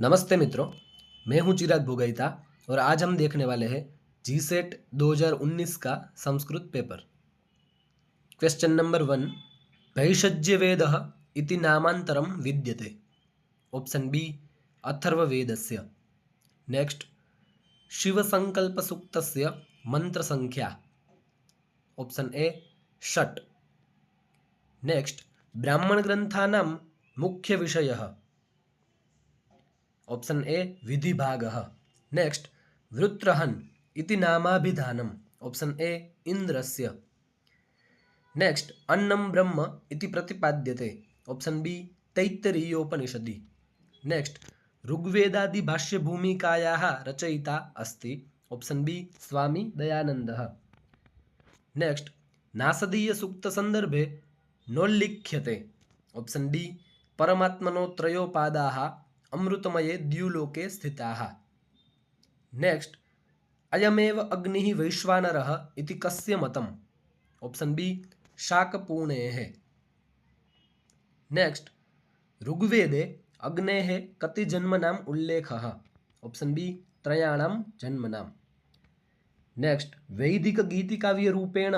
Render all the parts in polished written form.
नमस्ते मित्रों, मैं हूं चिराग भोगईता और आज हम देखने वाले हैं जीसेट 2019 का संस्कृत पेपर। क्वेश्चन नंबर 1, भैषज्यवेदः इति नामांतरं विद्यते। ऑप्शन बी, अथर्ववेदस्य। नेक्स्ट, शिवसंकल्पसूक्तस्य मंत्रसंख्या। ऑप्शन ए, षट्। नेक्स्ट, ब्राह्मणग्रन्थानां मुख्यविषयः। ऑप्शन ए, विधिभागः। नेक्स्ट, वृत्रहन् इति नामाभिधानम्। Option A, इंद्रस्य। नेक्स्ट, अन्नं ब्रह्म इति प्रतिपाद्यते। ऑप्शन बी, तैत्तरीयोपनिषदि। नेक्स्ट, ऋग्वेदादि भाष्यभूमिकायाः रचयिता अस्ति। ऑप्शन बी, स्वामी दयानन्दः। नेक्स्ट, नासदीय सूक्त संदर्भे नोल्लिख्यते। ऑप्शन डी, परमात्मनो त्रयोपादाः अमृतमये द्युलोके स्थिताः। नेक्स्ट, अयमेव अग्निः वैश्वानरः इति कस्य मतम्। Option B, शाकपूर्णेः। नेक्स्ट, ऋग्वेदे अग्नेः कति जन्मनाम् उल्लेखः। ऑप्शन बी, त्रयाणां जन्मनाम्। नेक्स्ट, वैदिक गीतिकाव्यरूपेण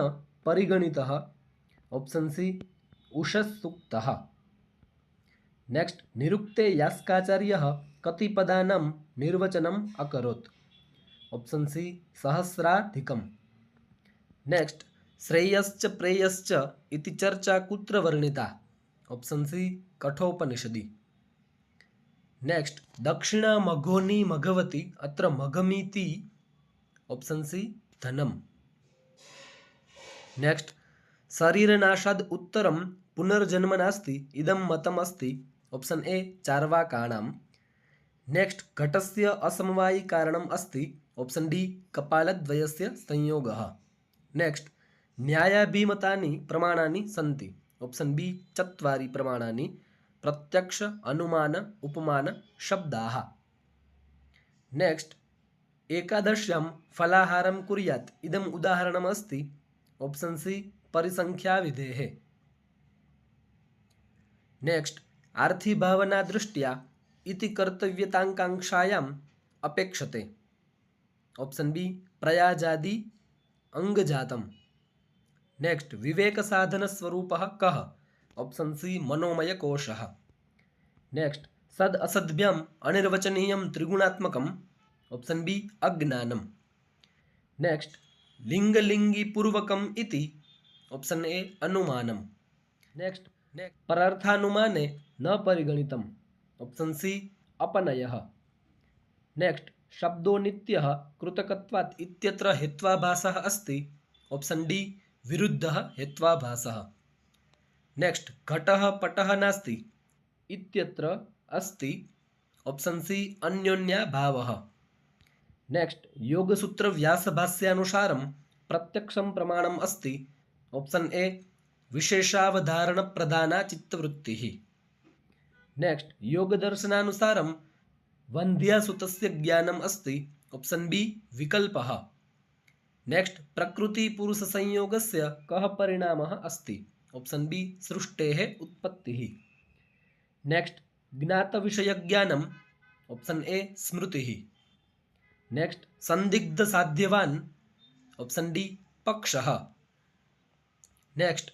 परिगणितः। Option C, उषःसूक्तः। नेक्स्ट, निरुक्ते यास्काचार्यः कति पदानां निर्वचनम् अकरोत्। Option C, सहस्राधिकम्। नेक्स्ट, श्रेयश्च प्रेयश्च इति चर्चा कुत्र वर्णिता। Option C, कठोपनिषदि। नेक्स्ट, दक्षिणा मघोनी मघवती अत्र मघमीति। ऑप्शन सी, धनम्। नेक्स्ट, शरीरनाशाद् उत्तरं पुनर्जन्म नास्ति इदं मतमस्ति। Option A, चार्वाकाणां। नेक्स्ट, घटस्य असमवायि कारणम् अस्ति। ऑप्शन डी, कपालद्वयस्य संयोगः। नेक्स्ट, न्यायाभिमतानि प्रमाणानि सन्ति। ऑप्शन बी, चत्वारि प्रमाणानि, प्रत्यक्ष, अनुमान, उपमान, शब्दाः। नेक्स्ट, एकादश्यां फलाहारं कुर्यात् इदम् उदाहरणमस्ति। Option C, परिसंख्याविधेः। नेक्स्ट, आर्थिभावना दृष्ट्या इति कर्तव्यताकांक्षायाम् अपेक्षते। ऑप्शन बी, प्रयाजादि अंगजातम्। नेक्स्ट, विवेक साधन स्वरूपः कः। ऑप्शन सी, मनोमय कोशः। नेक्स्ट, सद असद्भ्याम् अनिर्वचनीयं त्रिगुणात्मकम्। ऑप्शन बी, अज्ञानम्। नेक्स्ट, लिंगलिंगी पूर्वकम् इति। ऑप्शन ए, अनुमानम्। नेक्स्ट, परार्थानुमाने न परिगणितम्। Option C, अपनयः। नेक्स्ट, शब्दो नित्यः कृतकत्वात् इत्यत्र हेत्वाभासः अस्ति। ऑप्शन डी, विरुद्धः हेत्वाभासः। नेक्स्ट, घटः पटः नास्ति इत्यत्र अस्ति। Option C, अन्योन्याभावः। नेक्स्ट, योगसूत्र व्यासभाष्यानुसारं प्रत्यक्षं प्रमाणम् अस्ति। ऑप्शन ए, विशेषावधारण प्रधाना चित्तवृत्तिः। नेक्स्ट, योगदर्शनानुसारं वन्ध्यासुतस्य ज्ञानम् अस्ति। ऑप्शन बी, विकल्पः। नेक्स्ट, प्रकृति पुरुष संयोगस्य कः परिणामः अस्ति। ऑप्शन बी, सृष्टेः उत्पत्तिः। नेक्स्ट, ज्ञात विषय ज्ञानम्। ऑप्शन ए, स्मृतिः। नेक्स्ट, संदिग्ध साध्यवान्। ऑप्शन डी, पक्षः। नेक्स्ट,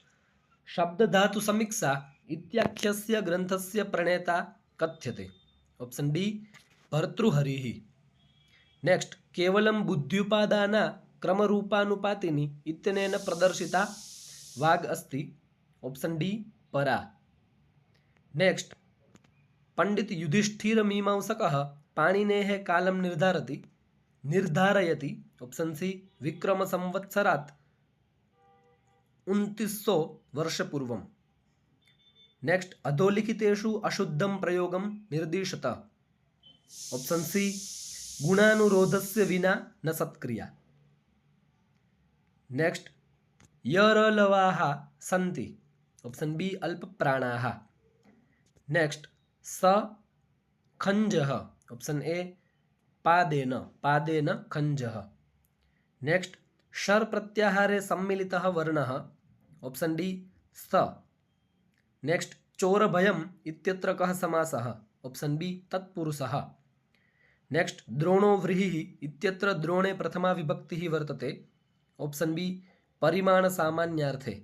शब्द धातु समीक्षा इत्याख्यस्य ग्रंथस्य प्रणेता कथ्यते। Option D, भर्तृहरिः। नेक्स्ट, केवलं बुद्ध्युपादाना क्रमरूपानुपातिनी इत्यनेन प्रदर्शिता वाग् अस्ति। ऑप्शन डी, परा। नेक्स्ट, पंडित युधिष्ठिर मीमांसकः पाणिनेः कालं निर्धारयति। ऑप्शन सी, विक्रम संवत्सरात् 2900 वर्षपूर्वम्। नेक्स्ट, अधोलिखितेषु अशुद्धं प्रयोगं निर्दिशत। ऑप्शन सी, गुणानुरोधस्य विना न सत्क्रिया। नेक्स्ट, यरलवाः सन्ति। ऑप्शन बी, अल्पप्राणाः। नेक्स्ट, स खंजः। ऑप्शन ए, पादेन खंजः। नेक्स्ट, शर प्रत्याहारे सम्मिलितः वर्णः। ऑप्शन डी, स। नेक्स्ट, चोरभयम् इत्यत्र कः समासः। ऑप्शन बी, तत्पुरुषः। नेक्स्ट द्रोणो व्रीहिः इत्यत्र द्रोणे प्रथमा विभक्तिः वर्तते। Option B परिमाणसामान्यार्थे।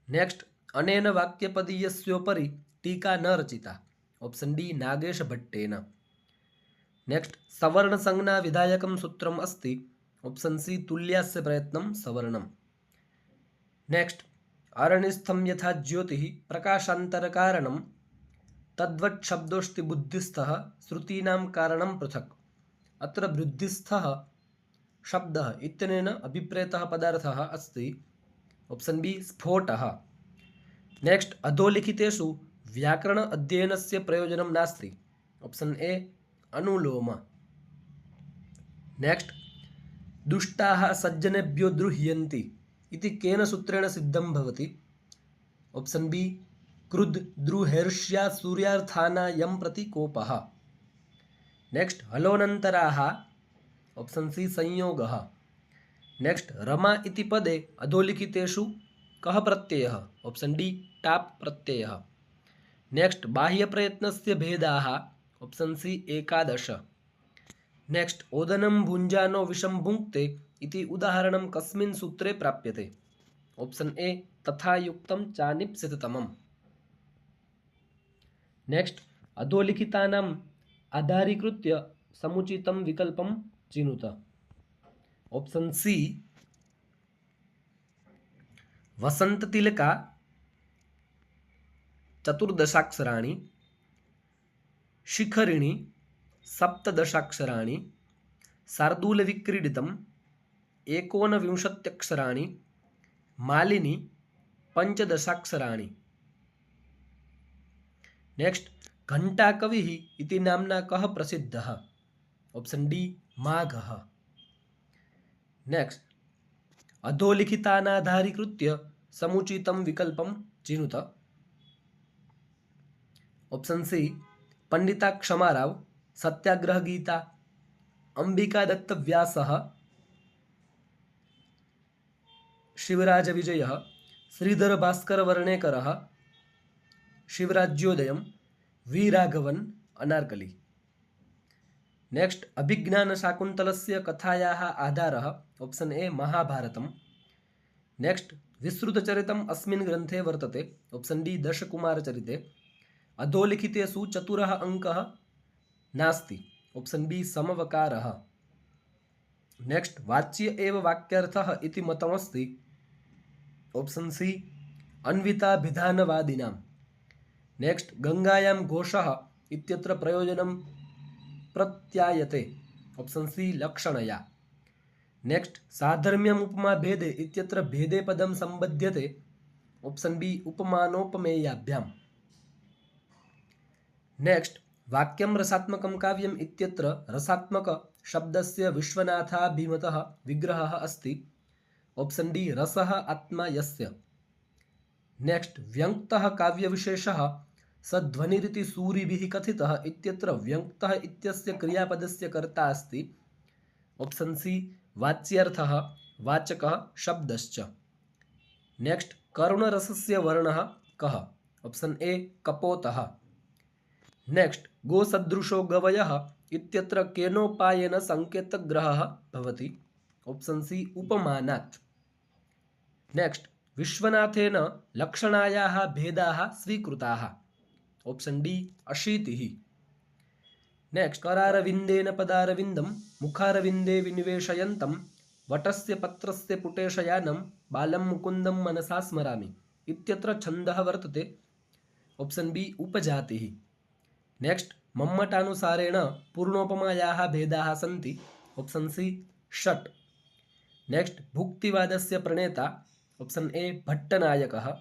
नेक्स्ट अनेन वाक्यपदीयस्योपरि टीका न रचिता। ऑप्शन डी नागेशभट्टेन। नेक्स्ट सवर्णसंज्ञा विधायकं सूत्रम् अस्ति। ऑप्शन सी तुल्यास्य प्रयत्नं सवर्णम्। नेक्स्ट अरणिस्थं यथा ज्योतिः प्रकाशान्तरकारणं तद्वत् शब्दोऽस्ति बुद्धिस्थः श्रुतीनां कारणं पृथक्। अत्र बुद्धिस्थः शब्दः इत्यनेन अभिप्रेतः पदार्थः अस्ति। ऑप्शन बी स्फोटः। नेक्स्ट अधोलिखितेषु व्याकरण अध्ययनस्य प्रयोजनं नास्ति। Option A anulom. नेक्स्ट दुष्टाः सज्जनेभ्यो द्रुह्यन्ति इति केन सूत्रेण सिद्धं भवति। ऑप्शन बी क्रुद् द्रुहेर्ष्या सूर्यार्थाना यं प्रति कोपः। नेक्स्ट हलोनन्तराः। ऑप्शन सी संयोगः। नेक्स्ट रमा इति पदे अधोलिखितेषु कः प्रत्ययः। ऑप्शन डी टाप् प्रत्ययः। नेक्स्ट बाह्यप्रयत्नस्य भेदाः। ऑप्शन सी 11। नेक्स्ट ओदनं भुञ्जानो विषं भुङ्क्ते इति उदाहरणं कस्मिन् सूत्रे प्राप्यते। ऑप्शन ए तथा युक्तं चानिप्सिततमम्। नेक्स्ट अधोलिखितानाम् आधारीकृत्य समुचितं विकल्पं चिनुत। ऑप्शन सी वसंततिलका 14 शिखरिणी 17 शार्दूलविक्रीडितं 19 मालिनी 15। नेक्स्ट घंटाकविः इति नाम्ना कः प्रसिद्धः। ऑप्शन डी माघः। नेक्स्ट अधोलिखितानाधारीकृत्य समुचितं विकल्पं चिनुत। ऑप्शन सी पंडिता क्षमाराव सत्याग्रह गीता अंबिकादत्त व्यासः शिवराज विजयः श्रीधर भास्कर वर्णेकरः शिवराज्योदयं वी राघवन अनार्कली। नेक्स्ट अभिज्ञान शाकुंतलस्य कथायाः आधारः। ऑप्शन ए महाभारतम्। नेक्स्ट विस्तृतचरितम् अस्मिन् ग्रन्थे वर्तते। Option D दशकुमारचरिते। अधोलिखितेषु चतुरः अंकः नास्ति। Option B समवकारः। नेक्स्ट वाच्य एव वाक्यार्थः इति मतमस्ति। Option C अन्विताभिधानवादिनां। नेक्स्ट गंगायां घोषः इत्यत्र प्रयोजनं प्रत्यायते। Option C लक्षणया। नेक्स्ट साधर्म्यम् उपमा भेदे इत्यत्र भेदे पदं संबध्यते। ऑप्शन बी उपमानोपमेयाभ्यां। नेक्स्ट वाक्यं रसात्मकं काव्यम् इत्यत्र रसात्मक शब्दस्य विश्वनाथाभिमतः विग्रहः अस्ति। ऑप्शन डी रसः आत्मा यस्य। नेक्स्ट व्यङ्क्तः काव्यविशेषः सध्वनिरिति सूरिभिः कथितः इत्यत्र व्यङ्क्तः इत्यस्य क्रियापदस्य कर्ता अस्ति। Option C वाच्यर्थः वाचकः शब्दश्च। नेक्स्ट करुणरसस्य वर्णः कः। Option A कपोतः। नेक्स्ट गोसदृशो गवयः इत्यत्र केनोपायेन संकेतग्रहः भवति। Option C उपमानात्। नेक्स्ट विश्वनाथेन लक्षणायाः भेदाः स्वीकृताः। ऑप्शन डी अशीतिः। नेक्स्ट करारविन्देन पदारविन्दं मुखारविन्दे विनिवेशयन्तं वटस्य पत्रस्य पुटेशयानं बालं मुकुन्दं मनसा स्मरामि इत्यत्र छन्दः वर्तते। ऑप्शन बी उपजातिः। नेक्स्ट मम्मटानुसारेण पूर्णोपमायाः भेदाः सन्ति। ऑप्शन सी षट्। नेक्स्ट भुक्तिवादस्य प्रणेता। Option A भट्टनायकः।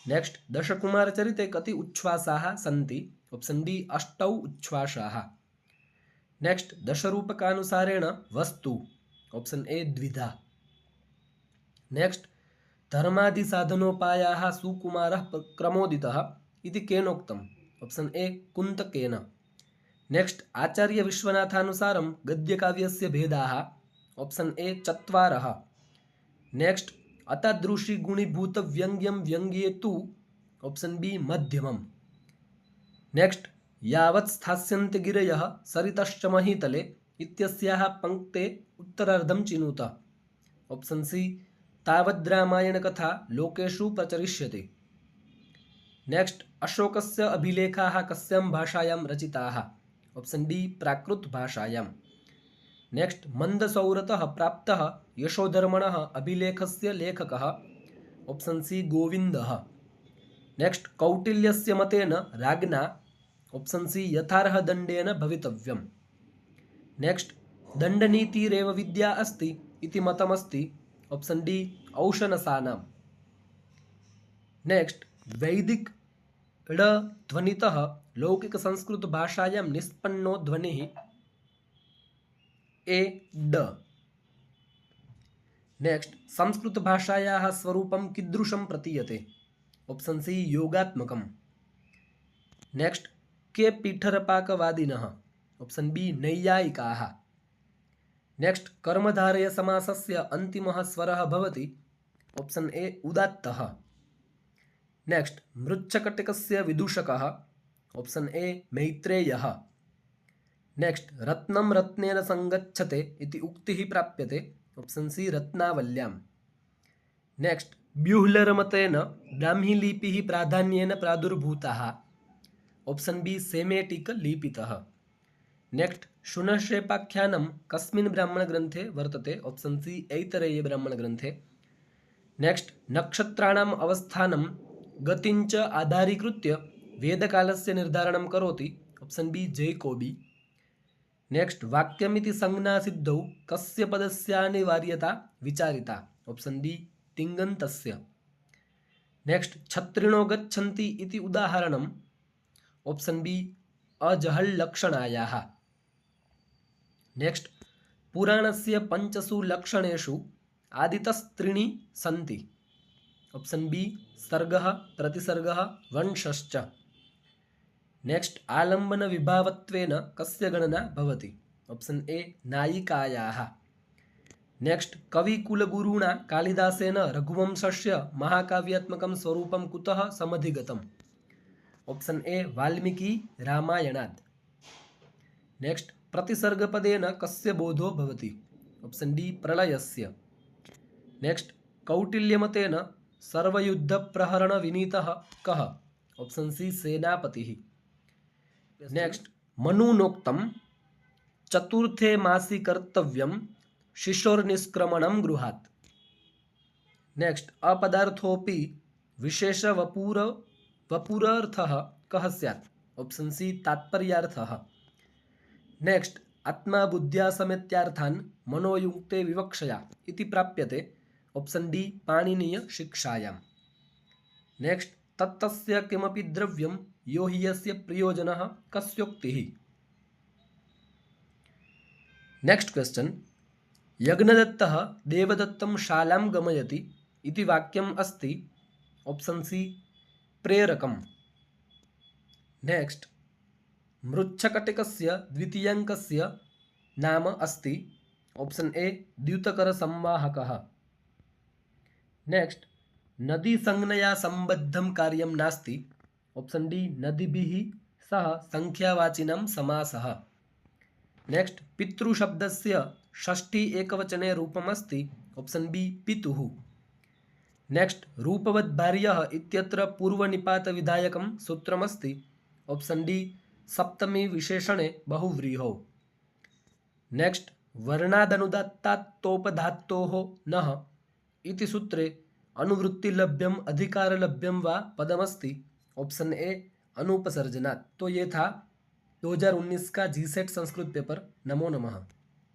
नेक्स्ट दशकुमारचरिते कति उच्छ्वासाः सन्ति। Option D 8 उच्छ्वासाः। नेक्स्ट दशरूपकानुसारेण वस्तु। ऑप्शन ए द्विधा। नेक्स्ट धर्मादिसाधनोपायाः सुकुमारः क्रमोदितः इति केनोक्तम्। Option A कुन्तकेन। नेक्स्ट आचार्य विश्वनाथानुसारं गद्यकाव्यस्य भेदाः। Option A 4। नेक्स्ट अतादृशी गुणीभूत व्यंग्यम व्यंग्ये तु। Option B Madhyamam. नेक्स्ट यावत् स्थास्यन्ति गिरयः सरितश्च महीतले इत्यस्याः पंक्ते उत्तरार्धं चिनुत। ऑप्शन सी तावद् रामायणकथा लोकेषु प्रचरिष्यति। नेक्स्ट अशोकस्य अभिलेखाः कस्यां भाषायां रचिताः? ऑप्शन डी प्राकृत भाषायां। नेक्स्ट मन्दसौरतः प्राप्तः यशोधर्मणः अभिलेखस्य लेखकः? ऑप्शन सी गोविन्दः। नेक्स्ट कौटिल्यस्य मतेन राज्ञा? ऑप्शन सी यथार्ह दण्डेन भवितव्यम्। नेक्स्ट दण्डनीतिरेव विद्या अस्ति इति मतमस्ति? ऑप्शन डी औशनसानाम्। नेक्स्ट वैदिक ड ध्वनितः लौकिक संस्कृत भाषायां निष्पन्नो ध्वनिः? ए ड। नेक्स्ट संस्कृत भाषायाः स्वरूपं कीदृशं प्रतीयते? ऑप्शन सी योगात्मकम्। नेक्स्ट के पीठरपाकवादिनः? ऑप्शन बी नैयायिकाः। नेक्स्ट कर्मधारय समासस्य अन्तिमः स्वरः भवति? ऑप्शन ए उदात्तः। नेक्स्ट मृच्छकटिकस्य विदूषकः? ऑप्शन ए मैत्रेयः। नेक्स्ट रत्नं रत्नेन संगच्छते इति उक्तिः प्राप्यते? Option C रत्नावल्याम्। नेक्स्ट ब्यूह्लरमतेन ब्राह्मीलिपिः प्राधान्येन प्रादुर्भूताः? ऑप्शन बी सेमेटिक लिपितः। नेक्स्ट शुनशेपाख्यानं कस्मिन् ब्राह्मणग्रन्थे वर्तते? ऑप्शन सी ऐतरेय ब्राह्मणग्रन्थे। नेक्स्ट नक्षत्राणाम् अवस्थानं गतिञ्च आधारीकृत्य वेदकालस्य निर्धारणं करोति? Option B Jacobi. नेक्स्ट वाक्यमिति संज्ञासिद्धौ कस्य पदस्यानिवार्यता विचारिता? ऑप्शन डी तिङन्तस्य। नेक्स्ट छत्रिणो गच्छन्ति इति उदाहरणम्? ऑप्शन बी अजहल्लक्षणायाः। नेक्स्ट पुराणस्य पंचसु लक्षणेषु आदितस्त्रीणि सन्ति? ऑप्शन बी सर्गः प्रतिसर्गः वंशश्च। नेक्स्ट आलम्बन विभावत्वेन कस्य गणना भवति? ऑप्शन ए नायिकायाः। नेक्स्ट कविकुलगुरुणा कालिदासेन रघुवंशस्य महाकाव्यात्मकं स्वरूपं कुतः समधिगतम्? ऑप्शन ए वाल्मीकि रामायणात्। नेक्स्ट प्रतिसर्गपदेन कस्य बोधो भवति? ऑप्शन डी प्रलयस्य। नेक्स्ट कौटिल्यमतेन सर्वयुद्धप्रहरणविनीतः कः? ऑप्शन सी सेनापतिः। नेक्स्ट मनुनोक्तं चतुर्थे मासि कर्तव्यं शिशोर्निष्क्रमणं गृहात्। नेक्स्ट अपदार्थोऽपि वपुरर्थः कः स्यात्? Option C तात्पर्यार्थः। नेक्स्ट आत्मा बुद्ध्या समेत्यार्थान् मनोयुक्ते विवक्षया इति प्राप्यते? ऑप्शन डी पाणिनीय शिक्षायाम्। नेक्स्ट तत्तस्य किमपि द्रव्यं यो हि यस्य प्रयोजनः कस्योक्तिः? नेक्स्ट क्वेश्चन यज्ञदत्तः देवदत्तं शालां गमयति इति वाक्यम् अस्ति? Option C प्रेरकम्। नेक्स्ट मृच्छकटिकस्य द्वितीयङ्कस्य नाम अस्ति? Option A द्यूतकरसंवाहकः। नेक्स्ट नदी संज्ञया संबद्धं कार्यं नास्ति? ऑप्शन डी नदीभिः सह संख्यावाचिनं समासः। नेक्स्ट पितृशब्दस्य षष्ठी एकवचने रूपमस्ति? ऑप्शन बी पितुः। नेक्स्ट रूपवद्भार्यः इत्यत्र पूर्वनिपातविधायकं सूत्रमस्ति? ऑप्शन डी सप्तमी विशेषणे बहुव्रीहौ। नेक्स्ट वर्णादनुदात्तात्तोपधात्तोः नः इति सूत्रे अनुवृत्तिलभ्यम अधिकारलभ्यम वा पदमस्ति? Option A अनुपसर्जनात्। तो ये था 2019 का जीसेट संस्कृत पेपर। नमो नमः।